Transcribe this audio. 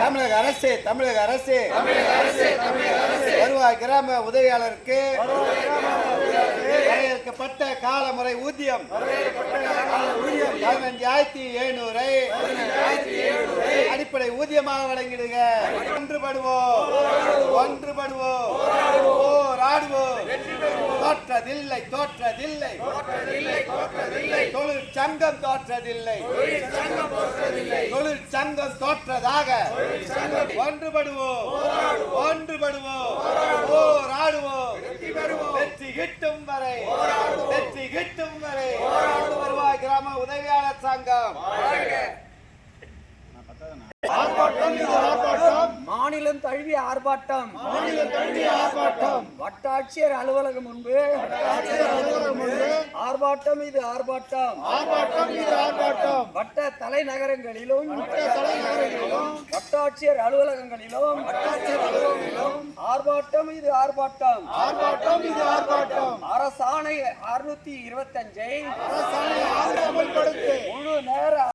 தமிழக அரசு வருவாய் கிராம உதவியாளருக்கு வரையறுக்கப்பட்ட காலமுறை ஊதியம் 15,700 அடிப்படை ஊதியமாக வழங்கிடுக. ஒன்றுபடுவோம் போராடுவோம். தோற்றதில்லை தொழிற்சங்கம் தோற்றதில்லை தொழிற்சங்கம் தோற்றதாக ஒன்றுபடுவோம் போராடுவோம். வெற்றி கிட்டும் வரை வருவாய் கிராம உதவியாளர் சங்கம். மாநிலம் தழுவிய ஆர்ப்பாட்டம் வட்டாட்சியர் அலுவலகம் முன்பு ஆர்ப்பாட்டம். இது ஆர்ப்பாட்டம் வட்ட தலைநகரங்களிலும் வட்டாட்சியர் அலுவலகங்களிலும் ஆர்ப்பாட்டம். இது ஆர்ப்பாட்டம் அரசாணை 625 முழு நேர